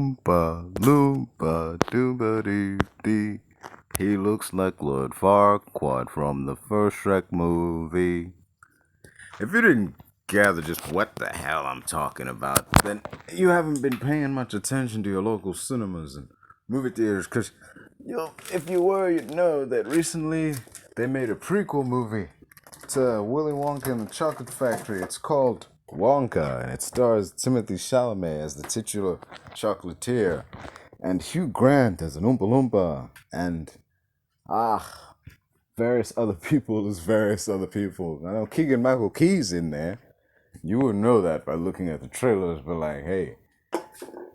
Oompa, Loompa, Dooba-dee-dee. He looks like Lord Farquaad from the first Shrek movie. If you didn't gather just what the hell I'm talking about, then you haven't been paying much attention to your local cinemas and movie theaters, because if you were, you'd know that recently they made a prequel movie to Willy Wonka and the Chocolate Factory. It's called Wonka, and it stars Timothee Chalamet as the titular chocolatier, and Hugh Grant as an Oompa Loompa, and various other people as various other people. I know Keegan-Michael Key's in there. You wouldn't know that by looking at the trailers, but like, hey.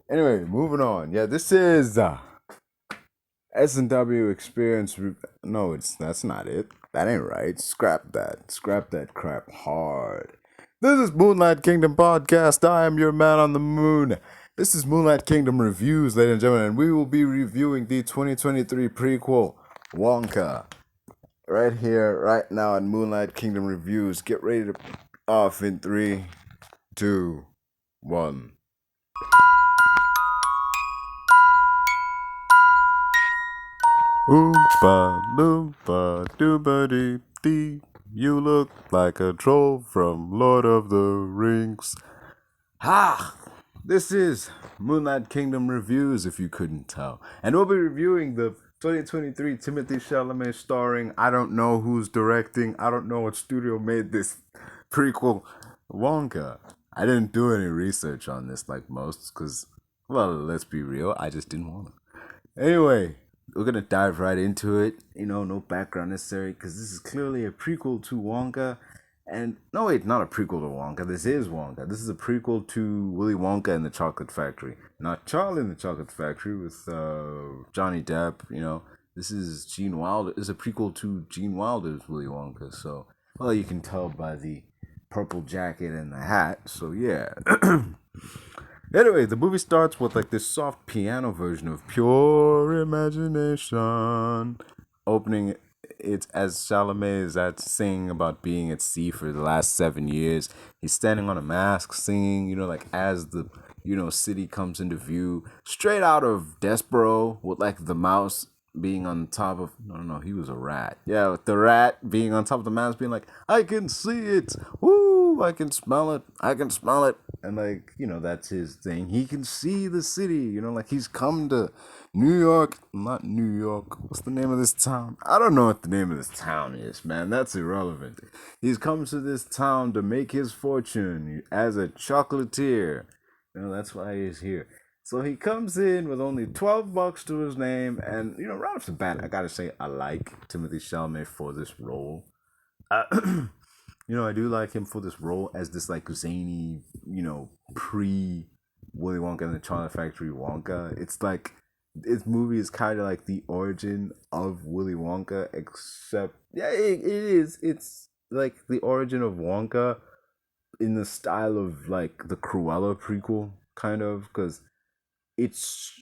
Anyway, moving on. Yeah, this is S&W Experience. No, that's not it. That ain't right. Scrap that. Scrap that crap hard. This is Moonlight Kingdom Podcast. I am your man on the moon. This is Moonlight Kingdom Reviews, ladies and gentlemen, and we will be reviewing the 2023 prequel, Wonka. Right here, right now on Moonlight Kingdom Reviews. Get ready to off in 3, 2, 1. Oompa Loompa Dooba-dee-dee. You look like a troll from Lord of the Rings. This is Moonlight Kingdom Reviews, if you couldn't tell. And we'll be reviewing the 2023 Timothee Chalamet starring, I don't know who's directing, I don't know what studio made this prequel, Wonka. I didn't do any research on this like most, because, well, let's be real, I just didn't want to. Anyway, we're going to dive right into it. No background necessary, because this is clearly a prequel to Wonka. And, no wait, not a prequel to Wonka. This is Wonka. This is a prequel to Willy Wonka and the Chocolate Factory. Not Charlie and the Chocolate Factory with Johnny Depp, This is Gene Wilder. It's a prequel to Gene Wilder's Willy Wonka. So, well, you can tell by the purple jacket and the hat. So, yeah. Anyway, the movie starts with like this soft piano version of Pure Imagination. Opening it as Chalamet is at singing about being at sea for the last 7 years. He's standing on a mast singing, like as the, city comes into view. Straight out of Despero with like the mouse being on top of, no, he was a rat. Yeah, with the rat being on top of the mouse being like, I can see it. Woo, I can smell it. I can smell it. And like, that's his thing. He can see the city, like he's come to New York. Not New York. What's the name of this town? I don't know what the name of this town is, man. That's irrelevant. He's come to this town to make his fortune as a chocolatier. That's why he's here. So he comes in with only $12 to his name. And, right off the bat, I gotta say, I like Timothee Chalamet for this role. I do like him for this role as this like zany, pre Willy Wonka and the Chocolate Factory Wonka. It's like this movie is kind of like the origin of Willy Wonka, except it is. It's like the origin of Wonka in the style of like the Cruella prequel, kind of, because it's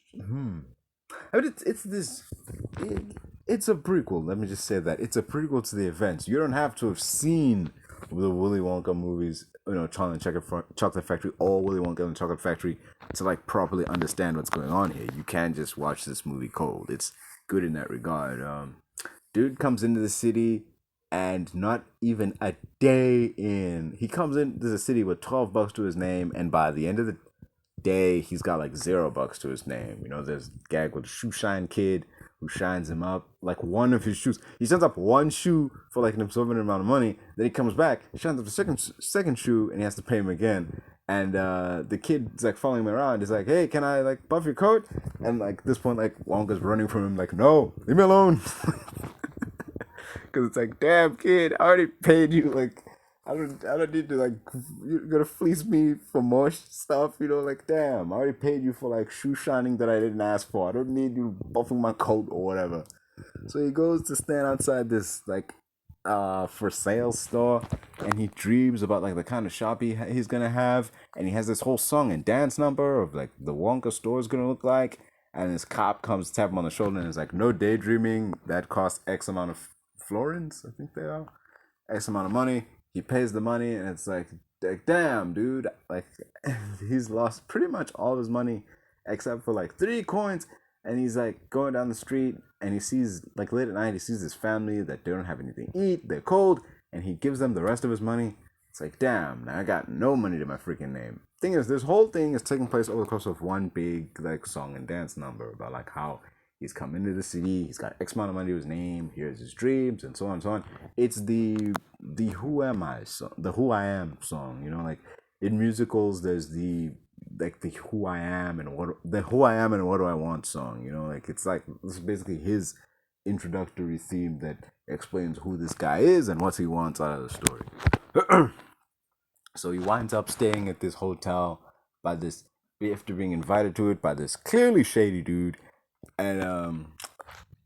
it's a prequel. Let me just say that it's a prequel to the events. You don't have to have seen the Willy Wonka movies, Charlie and the Chocolate Factory, or Willy Wonka and the Chocolate Factory to like properly understand what's going on here. You can't just watch this movie cold. It's good in that regard. Dude comes into the city, and not even a day in, he comes into the city with $12 to his name, and by the end of the day, he's got like $0 to his name. There's a gag with the shoe shine kid who shines him up like one of his shoes. He sends up one shoe for like an absorbent amount of money. Then he comes back, he shines up the second shoe, and he has to pay him again. And the kid's like following him around. He's like, "Hey, can I like buff your coat?" And like at this point, like Wonka's running from him, like, "No, leave me alone." Because it's like, damn kid, I already paid you. Like, I don't need to like, you're gonna fleece me for more stuff, like, damn, I already paid you for like shoe shining that I didn't ask for. I don't need you buffing my coat or whatever. So he goes to stand outside this like for sale store, and he dreams about like the kind of shop he's gonna have, and he has this whole song and dance number of like the Wonka store is gonna look like, and this cop comes tap him on the shoulder and is like, no daydreaming, that costs X amount of florins, I think they are, X amount of money. He pays the money, and it's like damn, dude, like he's lost pretty much all his money, except for like 3 coins. And he's like going down the street, and he sees, like, late at night, he sees this family that they don't have anything to eat, they're cold, and he gives them the rest of his money. It's like, damn, now I got no money to my freaking name. Thing is, this whole thing is taking place over the course of one big, like, song and dance number about, like, how he's come into the city, he's got X amount of money to his name, here's his dreams, and so on and so on. It's the Who Am I song, the Who I Am song, you know, like, in musicals, there's the, like, the Who I Am and What Do I Want song, you know, like, it's like, this is basically his introductory theme that explains who this guy is and what he wants out of the story. So he winds up staying at this hotel by this, after being invited to it by this clearly shady dude. And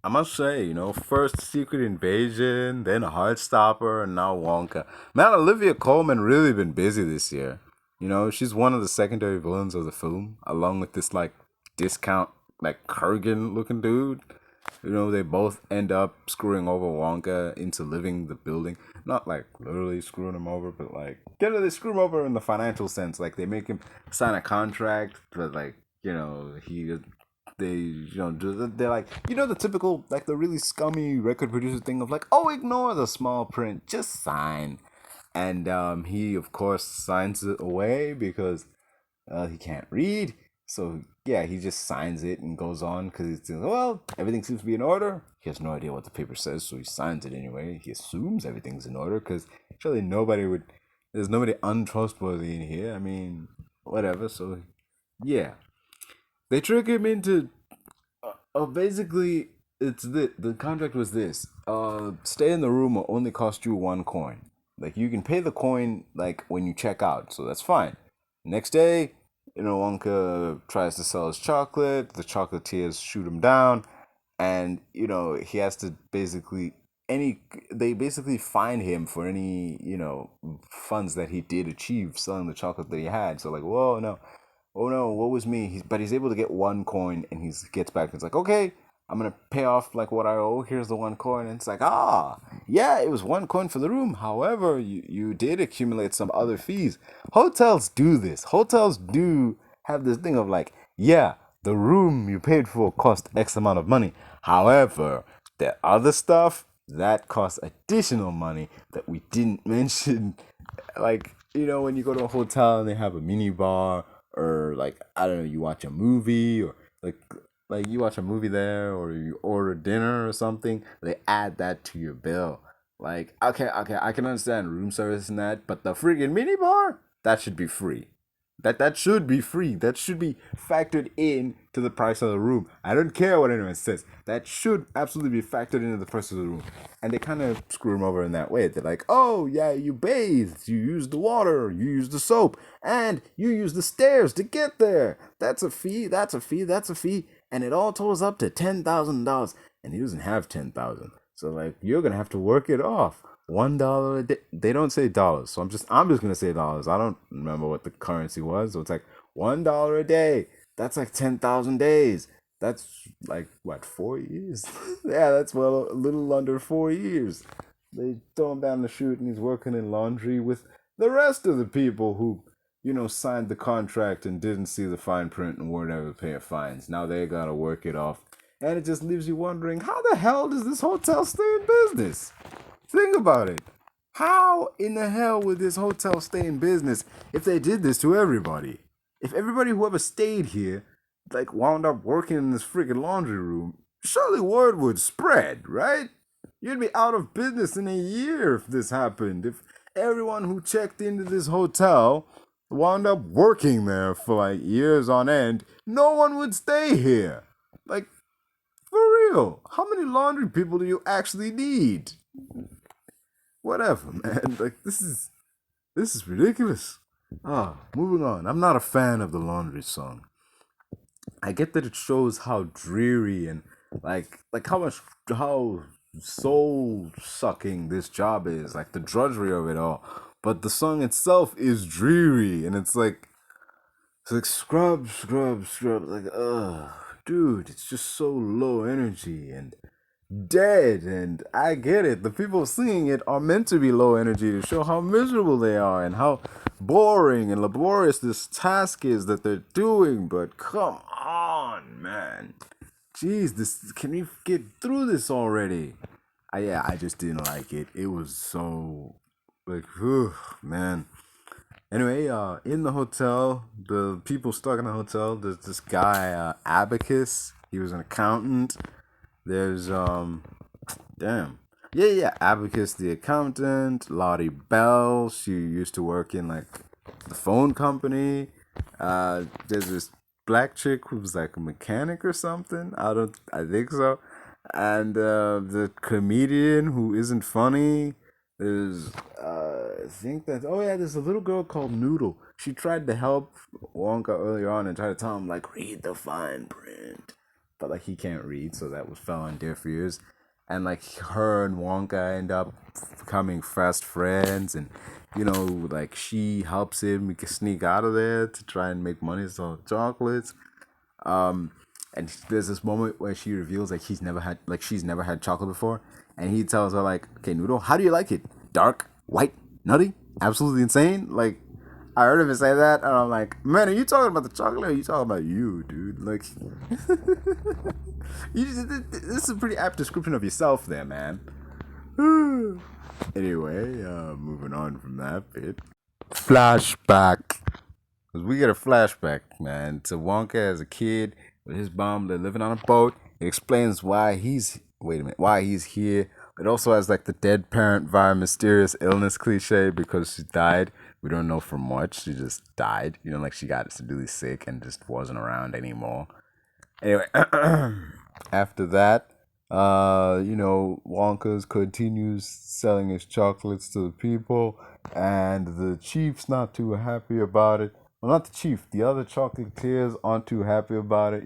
I must say, you know, first Secret Invasion, then Heartstopper, and now Wonka. Man, oliviacolman really been busy this year. You know, she's one of the secondary villains of the film, along with this, like, discount, like, Kurgan looking dude. You know, they both end up screwing over Wonka into living the building. Not, like, literally screwing him over, but, like, they screw him over in the financial sense. Like, they make him sign a contract, but, like, you know, they're like, you know, the typical, like, the really scummy record producer thing of, like, oh, ignore the small print, just sign. And he, of course, signs it away because he can't read. So, yeah, he just signs it and goes on because he's like, well, everything seems to be in order. He has no idea what the paper says, so he signs it anyway. He assumes everything's in order because surely there's nobody untrustworthy in here. I mean, whatever. So, yeah. They trick him into, basically, the contract was this. Stay in the room will only cost you 1 coin. Like, you can pay the coin, like, when you check out, so that's fine. Next day, you know, Wonka tries to sell his chocolate, the chocolatiers shoot him down, and, you know, he has to they basically fine him for any, you know, funds that he did achieve selling the chocolate that he had. So, like, whoa, no. Oh no, what was me? But he's able to get 1 coin, and he gets back and it's like, okay, I'm gonna pay off, like, what I owe. Here's the 1 coin. And it's like, yeah, it was 1 coin for the room. However, you did accumulate some other fees. Hotels do this. Hotels do have this thing of, like, yeah, the room you paid for cost X amount of money. However, the other stuff that costs additional money that we didn't mention. Like, you know, when you go to a hotel and they have a mini bar, or, like, I don't know, you watch a movie, or like you watch a movie there, or you order dinner or something, they add that to your bill. Like, okay, I can understand room service and that, but the freaking mini bar, that should be free. That should be free. That should be factored in to the price of the room. I don't care what anyone says. That should absolutely be factored into the price of the room. And they kind of screw them over in that way. They're like, oh, yeah, you bathed, you used the water, you used the soap, and you used the stairs to get there. That's a fee, that's a fee, that's a fee. And it all totals up to $10,000. And he doesn't have 10,000. So, like, you're going to have to work it off. $1 a day. They don't say dollars, so I'm just gonna say dollars. I don't remember what the currency was, so it's like $1 a day. That's like 10,000 days. That's like what, 4 years? Yeah, that's, well, a little under 4 years. They throw him down the chute, and he's working in laundry with the rest of the people who, you know, signed the contract and didn't see the fine print and weren't ever paying fines. Now they gotta work it off, and it just leaves you wondering, how the hell does this hotel stay in business? Think about it. How in the hell would this hotel stay in business if they did this to everybody? If everybody who ever stayed here, like, wound up working in this freaking laundry room, surely word would spread, right? You'd be out of business in a year if this happened. If everyone who checked into this hotel wound up working there for, like, years on end, no one would stay here. Like, for real, how many laundry people do you actually need? Whatever, man. Like, this is ridiculous. Moving on. I'm not a fan of the laundry song. I get that it shows how dreary and, like how soul sucking this job is, like the drudgery of it all. But the song itself is dreary, and it's like scrub, scrub, scrub. Like, dude, it's just so low energy, and dead. And I get it. The people singing it are meant to be low energy to show how miserable they are and how boring and laborious this task is that they're doing. But come on, man. Jeez, this can we get through this already? I just didn't like it. It was so like, man. Anyway, in the hotel, the people stuck in the hotel. There's this guy, Abacus. He was an accountant. There's damn, yeah, Abacus the accountant. Lottie Bell. She used to work in like the phone company. There's this black chick who was like a mechanic or something. I think so. And the comedian who isn't funny. There's I think that there's a little girl called Noodle. She tried to help Wonka earlier on and tried to tell him like read the fine print, but like he can't read, so that was fell on deaf ears. And like her and Wonka end up becoming fast friends, and like she helps him sneak out of there to try and make money selling chocolates. Um, and there's this moment where she reveals like she's never had chocolate before, and he tells her like, "Okay, Noodle, how do you like it? Dark, white, nutty, absolutely insane." Like, I heard him say that, and I'm like, "Man, are you talking about the chocolate? Or are you talking about you, dude?" Like, this is a pretty apt description of yourself, there, man. Anyway, moving on from that bit. Flashback. Cause we get a flashback, man, to Wonka as a kid with his mom. They're living on a boat. It explains why he's here. It also has like the dead parent via mysterious illness cliche because she died. We don't know from what. She just died. Like she got really sick and just wasn't around anymore. Anyway, after that, Wonka's continues selling his chocolates to the people, and the chief's not too happy about it. Well, not the chief. The other chocolatiers aren't too happy about it.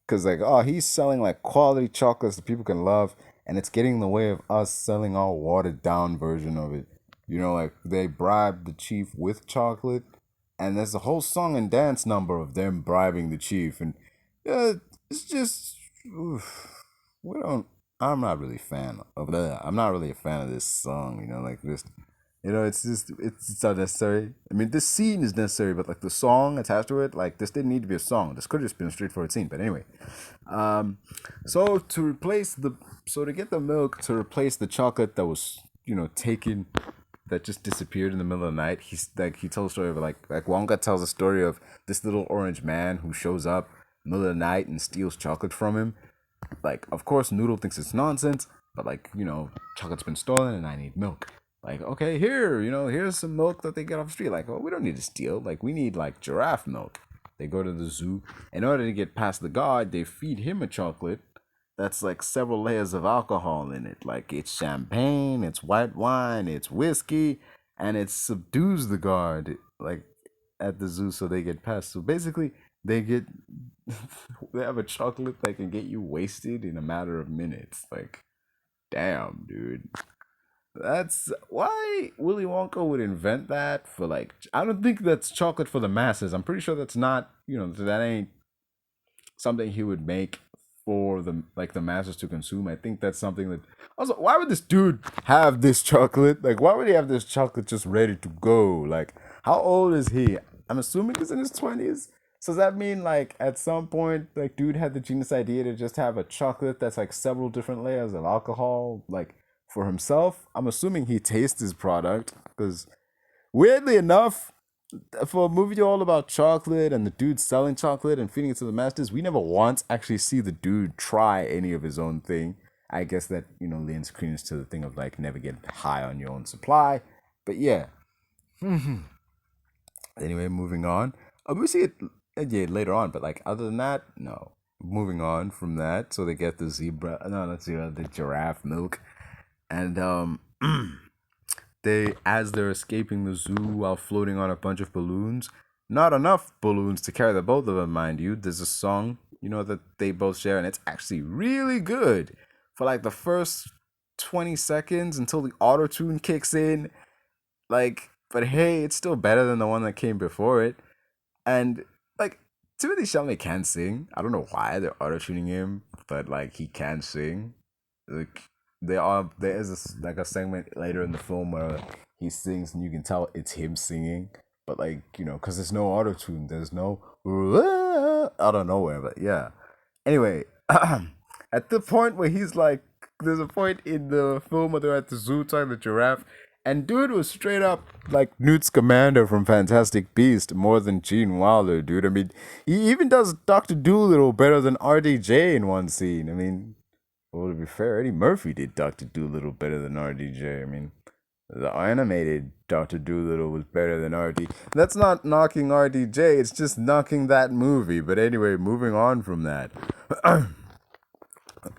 Because he's selling like quality chocolates that people can love, and it's getting in the way of us selling our watered down version of it. Like they bribed the chief with chocolate, and there's a whole song and dance number of them bribing the chief, and yeah, it's just we don't. I'm not really a fan of that. I'm not really a fan of this song. Like just it's unnecessary. I mean, this scene is necessary, but like the song attached to it, like this didn't need to be a song. This could have just been a straightforward scene. But anyway, so to get the milk to replace the chocolate that was taken, that just disappeared in the middle of the night. He tells a story of like Wonka tells a story of this little orange man who shows up in the middle of the night and steals chocolate from him. Like, of course, Noodle thinks it's nonsense, but like, chocolate's been stolen and I need milk. Like, okay, here's some milk that they get off the street. Like, we don't need to steal. Like, we need like giraffe milk. They go to the zoo. In order to get past the guard, they feed him a chocolate that's like several layers of alcohol in it. Like, it's champagne, it's white wine, it's whiskey, and it subdues the guard, like, at the zoo so they get past. So basically, they get they have a chocolate that can get you wasted in a matter of minutes. Like, damn, dude. That's why Willy Wonka would invent that for like. I don't think that's chocolate for the masses. I'm pretty sure that's not. That ain't something he would make for the masses to consume. I think that's something that. Also, why would this dude have this chocolate? Like, why would he have this chocolate just ready to go? Like, how old is he? I'm assuming he's in his 20s. So does that mean like at some point like dude had the genius idea to just have a chocolate that's like several different layers of alcohol like for himself? I'm assuming he tastes his product because weirdly enough, for a movie all about chocolate and the dude selling chocolate and feeding it to the masters, we never once actually see the dude try any of his own thing. I guess that lends credence to the thing of like never get high on your own supply. But yeah. Anyway, moving on. We see it later on, but like other than that, no. Moving on from that, so they get the the giraffe milk, and they're escaping the zoo while floating on a bunch of balloons. Not enough balloons to carry the both of them, mind you. There's a song, that they both share, and it's actually really good for like the first 20 seconds until the autotune kicks in. Like, but hey, it's still better than the one that came before it. And like Timothee Chalamet can sing. I don't know why they're auto tuning him, but like he can sing. like there is like a segment later in the film where he sings and you can tell it's him singing, but like because there's no auto tune, there's no out of nowhere, but yeah. Anyway, at the point where he's like, there's a point in the film where they're at the zoo talking to the giraffe, and dude was straight up like Newt Scamander from Fantastic Beast more than Gene Wilder, dude. I mean, he even does Doctor Dolittle better than RDJ in one scene. I mean, well, to be fair, Eddie Murphy did Doctor Dolittle better than RDJ. I mean, the animated Doctor Dolittle was better than RD. That's not knocking RDJ, it's just knocking that movie. But anyway, moving on from that.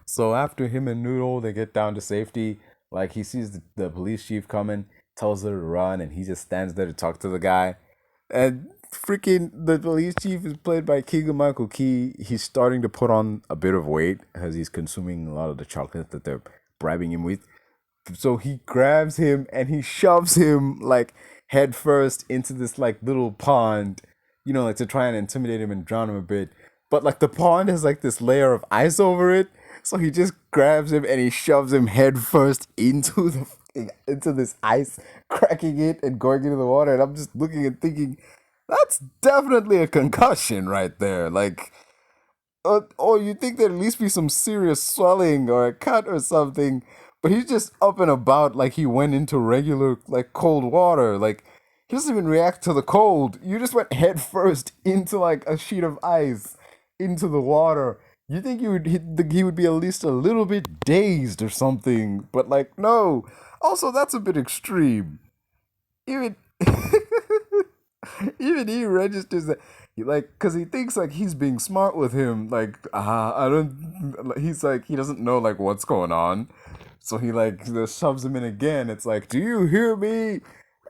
So after him and Noodle, they get down to safety. Like he sees the police chief coming, tells her to run, and he just stands there to talk to the guy. And freaking the police chief is played by Keegan Michael Key. He's starting to put on a bit of weight as he's consuming a lot of the chocolate that they're bribing him with. So he grabs him and he shoves him like head first into this like little pond, like to try and intimidate him and drown him a bit. But like the pond has like this layer of ice over it, so he just grabs him and he shoves him head first into this ice, cracking it and going into the water. And I'm just looking and thinking, that's definitely a concussion right there. Like, or you think there'd at least be some serious swelling or a cut or something, but he's just up and about like he went into regular like cold water. Like he doesn't even react to the cold. You just went head first into like a sheet of ice into the water. You think he would be at least a little bit dazed or something, but like no. Also, that's a bit extreme. Even even he registers that like because he thinks like he's being smart with him. Like I don't. He's like he doesn't know like what's going on, so he like just shoves him in again. It's like, do you hear me?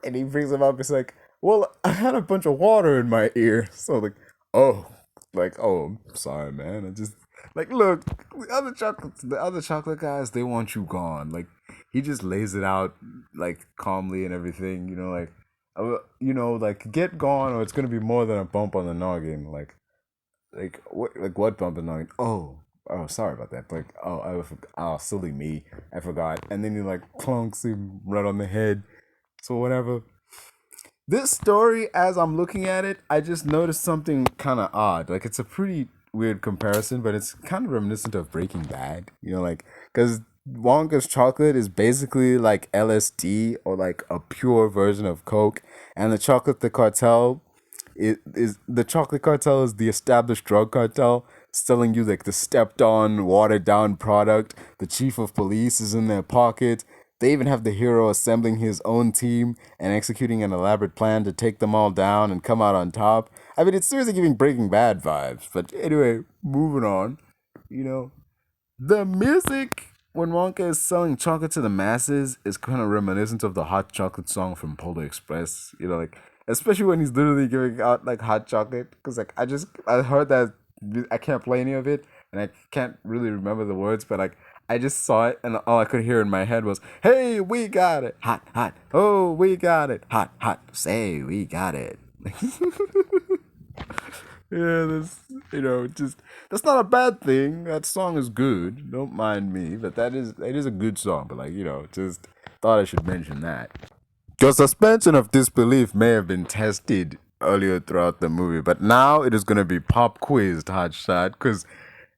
And he brings him up. It's like, well, I had a bunch of water in my ear, so oh, oh, I'm sorry, man. I just like look the other chocolate guys. They want you gone. Like he just lays it out like calmly and everything. Like get gone, or it's gonna be more than a bump on the noggin. What bump on the noggin? Oh, sorry about that. Like, silly me, I forgot. And then he like clunks him right on the head. So whatever. This story, as I'm looking at it, I just noticed something kind of odd. Like it's a pretty weird comparison, but it's kind of reminiscent of Breaking Bad. Because Wonka's chocolate is basically like LSD or like a pure version of Coke, and the chocolate cartel is the established drug cartel selling you like the stepped on, watered down product. The chief of police is in their pocket. They even have the hero assembling his own team and executing an elaborate plan to take them all down and come out on top. I mean, it's seriously giving Breaking Bad vibes. But anyway, moving on. You know, the music when Wonka is selling chocolate to the masses is kind of reminiscent of the hot chocolate song from Polar Express. Especially when he's literally giving out like hot chocolate. Because like I heard that I can't play any of it and I can't really remember the words, but like I just saw it and all I could hear in my head was, "Hey, we got it, hot, hot. Oh, we got it, hot, hot. Say we got it." Yeah, just that's not a bad thing. That song is good. Don't mind me, but it is a good song. But just thought I should mention that. Your suspension of disbelief may have been tested earlier throughout the movie, but now it is going to be pop quizzed, hotshot, because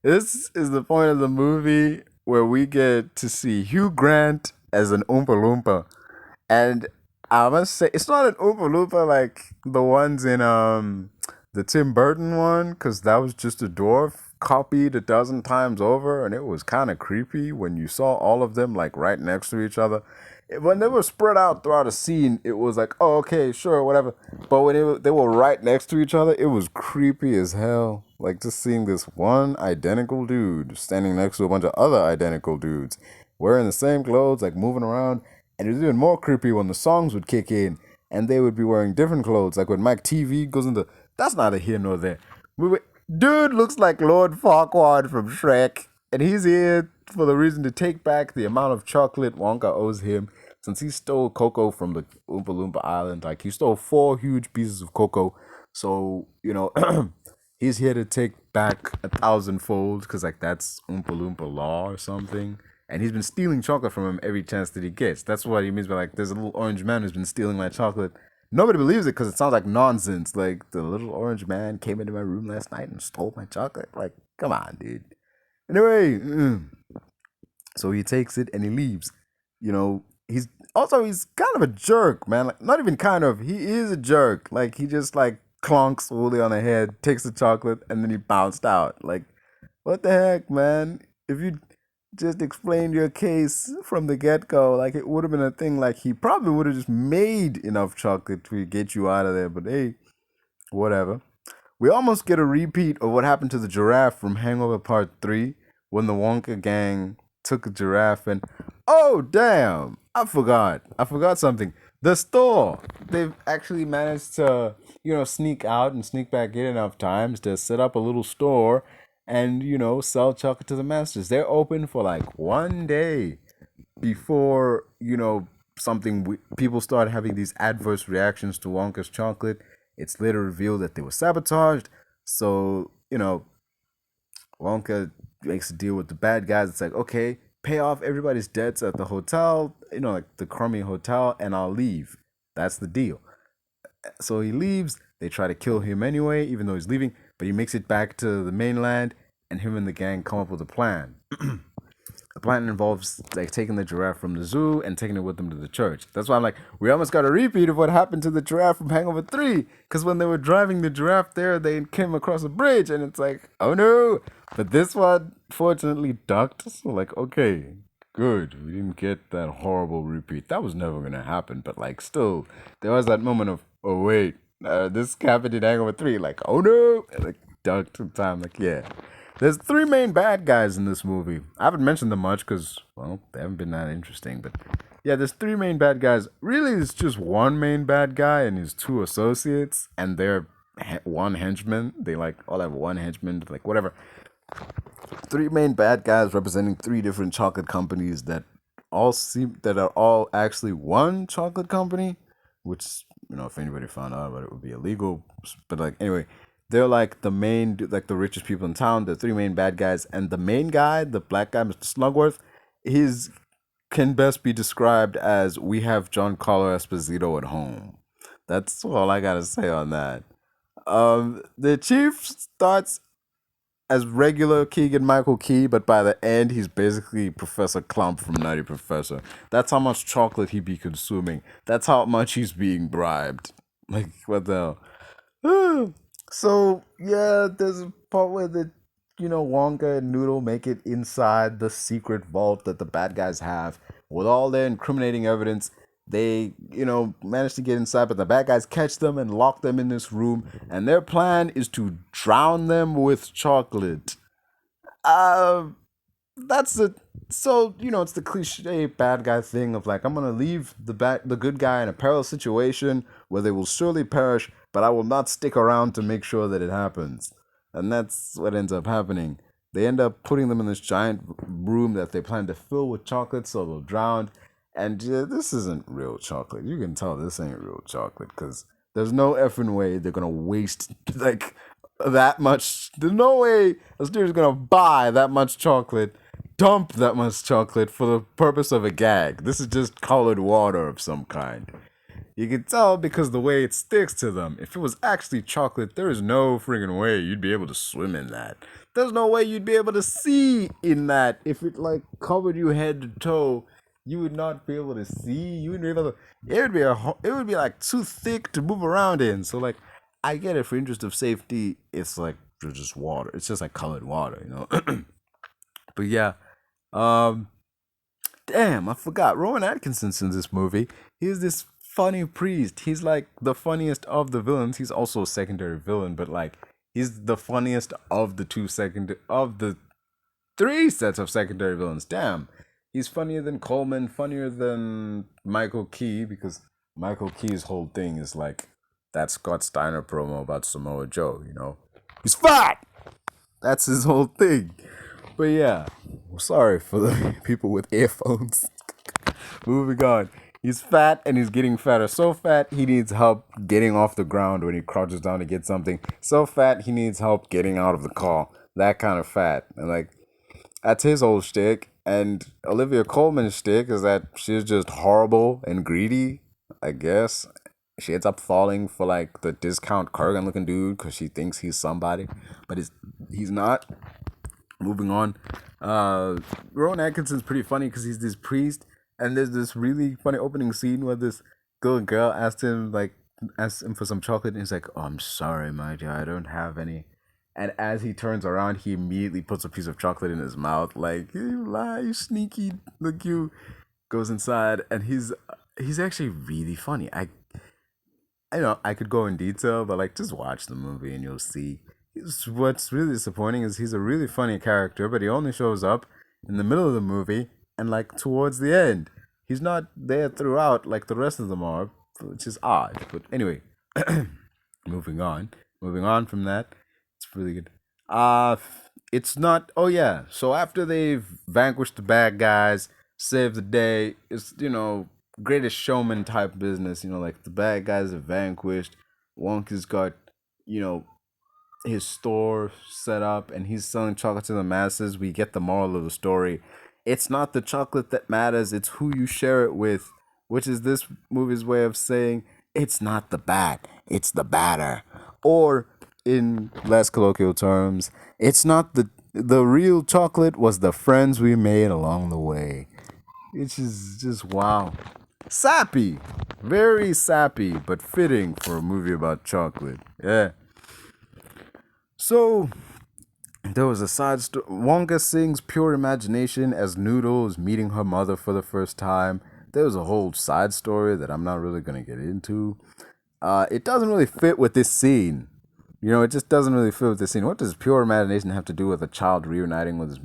this is the point of the movie where we get to see Hugh Grant as an Oompa Loompa, and I must say it's not an Oompa Loompa like the ones in the Tim Burton one, because that was just a dwarf copied a dozen times over, and it was kind of creepy when you saw all of them like right next to each other. When they were spread out throughout a scene, it was like, oh, okay, sure, whatever. But when they were right next to each other, it was creepy as hell. Like just seeing this one identical dude standing next to a bunch of other identical dudes wearing the same clothes, like moving around. And it was even more creepy when the songs would kick in and they would be wearing different clothes. Like when Mike TV goes into, that's neither here nor there. Dude looks like Lord Farquaad from Shrek, and he's here for the reason to take back the amount of chocolate Wonka owes him since he stole cocoa from the Oompa Loompa Island. Like, he stole 4 huge pieces of cocoa. So, he's here to take back 1,000-fold because, like, that's Oompa Loompa law or something. And he's been stealing chocolate from him every chance that he gets. That's what he means by like, there's a little orange man who's been stealing my chocolate. Nobody believes it because it sounds like nonsense. Like, the little orange man came into my room last night and stole my chocolate. Like, come on, dude. Anyway, so he takes it and he leaves. You know, he's kind of a jerk, man. Like, not even kind of, he is a jerk. Like, he just like clonks Wooly on the head, takes the chocolate, and then he bounced out. Like, what the heck, man? If you just explained your case from the get go, like, it would have been a thing. Like, he probably would have just made enough chocolate to get you out of there. But hey, whatever. We almost get a repeat of what happened to the giraffe from Hangover Part 3 when the Wonka gang took a giraffe and, oh, damn, I forgot. I forgot something. The store. They've actually managed to, sneak out and sneak back in enough times to set up a little store and, sell chocolate to the masters. They're open for like one day before, people start having these adverse reactions to Wonka's chocolate. It's later revealed that they were sabotaged. So, Wonka makes a deal with the bad guys. It's like, okay, pay off everybody's debts at the hotel, like the crummy hotel, and I'll leave. That's the deal. So he leaves. They try to kill him anyway, even though he's leaving, but he makes it back to the mainland, and him and the gang come up with a plan. The plan involves like taking the giraffe from the zoo and taking it with them to the church. That's why I'm like, we almost got a repeat of what happened to the giraffe from Hangover 3. Because when they were driving the giraffe there, they came across a bridge and it's like, oh no. But this one fortunately ducked. So like, okay, good. We didn't get that horrible repeat. That was never going to happen. But like, still, there was that moment of, oh wait, this happened in Hangover 3. Like, oh no. And like, ducked in time. Like, yeah. There's three main bad guys in this movie. I haven't mentioned them much because, well, they haven't been that interesting. But yeah, there's three main bad guys. Really, it's just one main bad guy and his two associates and their one henchman. They like all have one henchman, like whatever. Three main bad guys representing three different chocolate companies that are all actually one chocolate company, which, if anybody found out about it, would be illegal. But like, anyway. They're like the the richest people in town. The three main bad guys, and the main guy, the black guy, Mr. Slugworth, can best be described as we have Giancarlo Esposito at home. That's all I gotta say on that. The chief starts as regular Keegan Michael Key, but by the end he's basically Professor Clump from Nutty Professor. That's how much chocolate he be consuming. That's how much he's being bribed. Like, what the hell? So, yeah, there's a part where Wonka and Noodle make it inside the secret vault that the bad guys have. With all their incriminating evidence, they, manage to get inside, but the bad guys catch them and lock them in this room. And their plan is to drown them with chocolate. That's it. So, it's the cliche bad guy thing of like, I'm going to leave the good guy in a perilous situation where they will surely perish, but I will not stick around to make sure that it happens. And that's what ends up happening. They end up putting them in this giant room that they plan to fill with chocolate so they'll drown. And this isn't real chocolate. You can tell this ain't real chocolate because there's no effing way they're going to waste like that much. There's no way a studio's going to buy that much chocolate, dump that much chocolate for the purpose of a gag. This is just colored water of some kind. You can tell because the way it sticks to them. If it was actually chocolate, there is no friggin' way you'd be able to swim in that. There's no way you'd be able to see in that. If it like covered you head to toe, you would not be able to see. You wouldn't be able to. It would be like too thick to move around in. So like, I get it for interest of safety. It's like just water. It's just like colored water, But yeah, damn, I forgot. Rowan Atkinson's in this movie. He's this funny priest. He's like the funniest of the villains. He's also a secondary villain, but like he's the funniest of the three sets of secondary villains. Damn. He's funnier than Coleman, funnier than Michael Key, because Michael Key's whole thing is like that Scott Steiner promo about Samoa Joe, He's fat! That's his whole thing. But yeah, sorry for the people with earphones. Moving on. He's fat and he's getting fatter. So fat he needs help getting off the ground when he crouches down to get something. So fat he needs help getting out of the car. That kind of fat. And like, that's his whole shtick. And Olivia Colman's shtick is that she's just horrible and greedy, I guess. She ends up falling for like the discount Kurgan looking dude because she thinks he's somebody, but he's not. Moving on, Rowan Atkinson's pretty funny because he's this priest, and there's this really funny opening scene where this little girl asks him for some chocolate, and he's like, "Oh, I'm sorry, my dear, I don't have any." And as he turns around, he immediately puts a piece of chocolate in his mouth, like, "You lie, you sneaky, look you." Goes inside, and he's actually really funny. I could go in detail, but like just watch the movie and you'll see. What's really disappointing is he's a really funny character, but he only shows up in the middle of the movie and like towards the end. He's not there throughout like the rest of them are, which is odd. But anyway, moving on. Moving on from that, it's really good. Uh it's not. Oh yeah. So after they've vanquished the bad guys, saved the day, it's greatest showman type business. Like the bad guys are vanquished. Wonka's got you know his store set up and he's selling chocolate to the masses. We get the moral of the story. It's not the chocolate that matters, it's who you share it with, which is this movie's way of saying it's not the bat, it's the batter. Or in less colloquial terms, it's not the real chocolate was the friends we made along the way. It's just wow. Sappy. Very sappy, but fitting for a movie about chocolate. Yeah. So there was a side story. Wonka sings Pure Imagination as Noodle is meeting her mother for the first time. There was a whole side story that I'm not really going to get into. It doesn't really fit with this scene. It just doesn't really fit with this scene. What does Pure Imagination have to do with a child reuniting with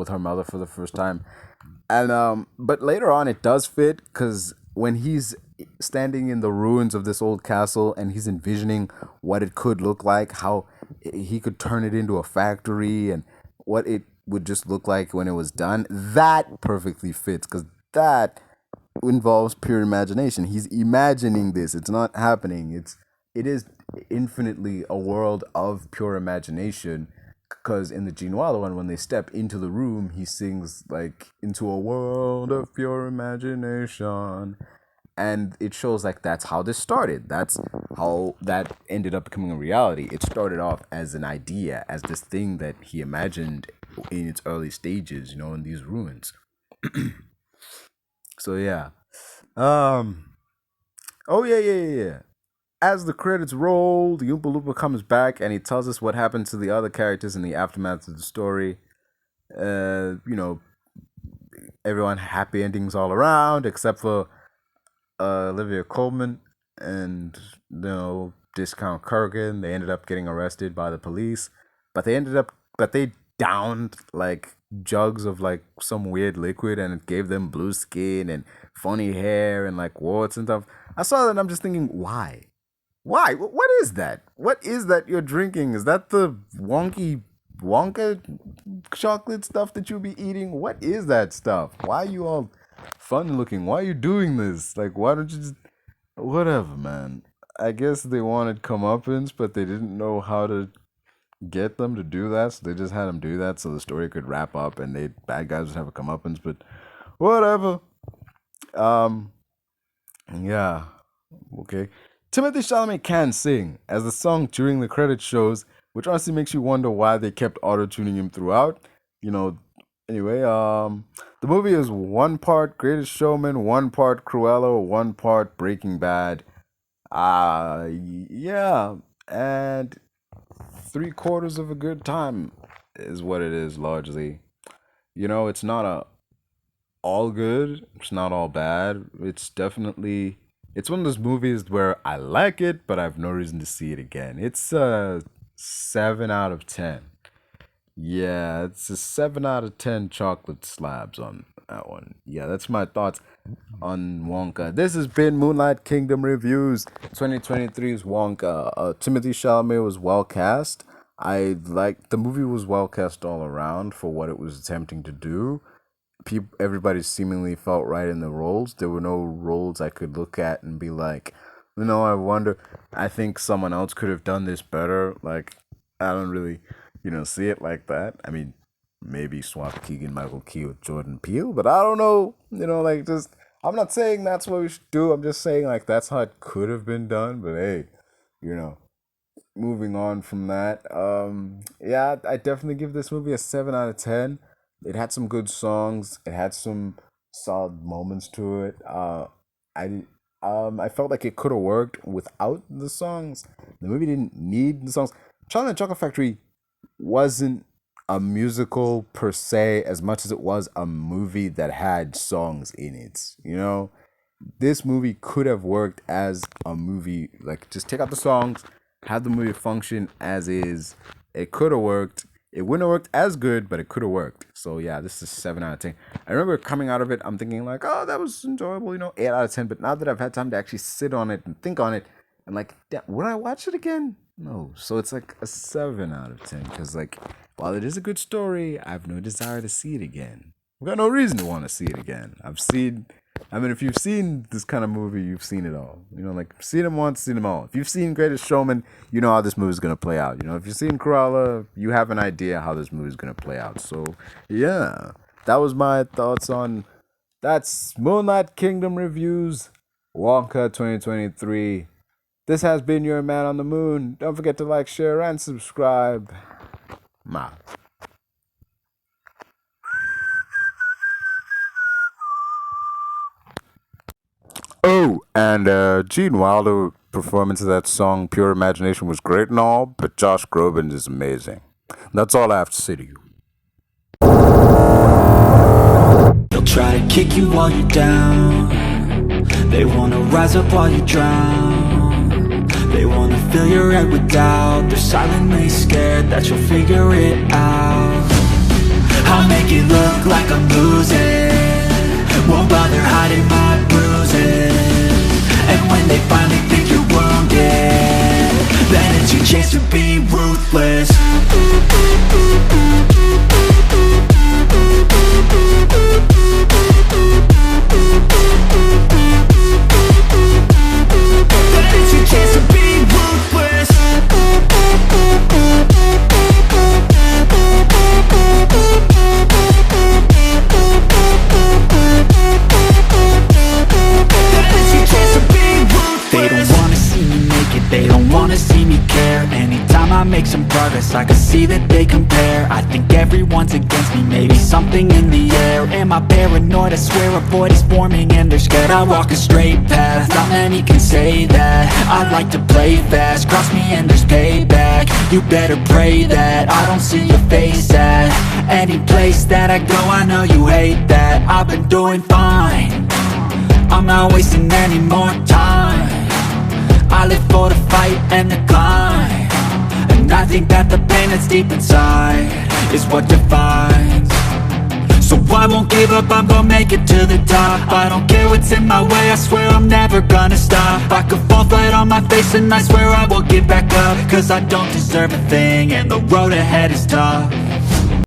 her mother for the first time? And but later on, it does fit because when he's standing in the ruins of this old castle and he's envisioning what it could look like, how he could turn it into a factory, and what it would just look like when it was done, that perfectly fits because that involves pure imagination. He's imagining this. It's not happening. It is infinitely a world of pure imagination because in the Ginois one, when they step into the room, he sings like into a world of pure imagination, and it shows like that's how this started. That's how that ended up becoming a reality. It started off as an idea, as this thing that he imagined in its early stages, in these ruins. So yeah. Um. Oh yeah, yeah, yeah, yeah. As the credits roll, the Oompa Loompa comes back and he tells us what happened to the other characters in the aftermath of the story. Uh, you know, Everyone happy endings all around except for Olivia Colman and discount Kurgan. They ended up getting arrested by the police, but they downed like jugs of like some weird liquid and it gave them blue skin and funny hair and like warts and stuff. I saw that and I'm just thinking, why? Why? What is that? What is that you're drinking? Is that the Wonka chocolate stuff that you'll be eating? What is that stuff? Why are you all fun looking? Why are you doing this? Like, why don't you just. Whatever, man. I guess they wanted comeuppance, but they didn't know how to get them to do that, so they just had them do that so the story could wrap up and they bad guys would have a comeuppance, but whatever. Um, yeah. Okay. Timothee Chalamet can sing, as the song during the credits shows, which honestly makes you wonder why they kept auto-tuning him throughout. You know, anyway, the movie is one part Greatest Showman, one part Cruella, one part Breaking Bad. Yeah, and three-quarters of a good time is what it is largely. It's not a all good. It's not all bad. It's one of those movies where I like it, but I have no reason to see it again. It's a 7 out of 10. Yeah, it's a 7 out of 10 chocolate slabs on that one. Yeah, that's my thoughts on Wonka. This has been Moonlight Kingdom Reviews 2023's Wonka. Timothée Chalamet was well cast. The movie was well cast all around for what it was attempting to do. Everybody seemingly felt right in the roles. There were no roles I could look at and be like, I wonder. I think someone else could have done this better. Like, I don't really, see it like that. I mean, maybe swap Keegan-Michael Key with Jordan Peele, but I don't know. Like, just, I'm not saying that's what we should do. I'm just saying, like, that's how it could have been done. But hey, moving on from that. Yeah, I definitely give this movie a 7 out of 10. It had some good songs. It had some solid moments to it. I felt like it could have worked without the songs. The movie didn't need the songs. Charlie and the Chocolate Factory wasn't a musical per se as much as it was a movie that had songs in it. This movie could have worked as a movie. Like, just take out the songs, have the movie function as is. It could have worked. It wouldn't have worked as good, but it could have worked. So yeah, this is 7 out of 10. I remember coming out of it, I'm thinking like, oh, that was enjoyable, 8 out of 10. But now that I've had time to actually sit on it and think on it, I'm like, would I watch it again? No. So it's like a 7 out of 10. Because like, while it is a good story, I have no desire to see it again. I've got no reason to want to see it again. If you've seen this kind of movie, you've seen it all. Like, seen them once, seen them all. If you've seen Greatest Showman, you know how this movie's going to play out. If you've seen Cruella, you have an idea how this movie's going to play out. So, yeah, that was my thoughts on that's Moonlight Kingdom Reviews, Wonka 2023. This has been your Man on the Moon. Don't forget to like, share, and subscribe. Oh, and Gene Wilder performance of that song Pure Imagination was great and all, but Josh Groban is amazing. That's all I have to say to you. They'll try to kick you while you're down. They wanna rise up while you drown. They wanna fill your head with doubt. They're silently scared that you'll figure it out. I'll make it look like I'm losing. Won't bother hiding my bruises. And when they finally think you're wounded, then it's your chance to be ruthless. Then it's your chance to be ruthless. They don't wanna see me make it, they don't wanna see me care. Anytime I make some progress, I can see that they compare. I think everyone's against me, maybe something in the air. Am I paranoid? I swear a void is forming and they're scared. I walk a straight path, not many can say that. I like to play fast, cross me and there's payback. You better pray that I don't see your face at any place that I go. I know you hate that. I've been doing fine, I'm not wasting any more time. I live for the fight and the climb, and I think that the pain that's deep inside is what defines. So I won't give up, I'm gonna make it to the top. I don't care what's in my way, I swear I'm never gonna stop. I could fall flat on my face and I swear I will get back up. Cause I don't deserve a thing and the road ahead is tough.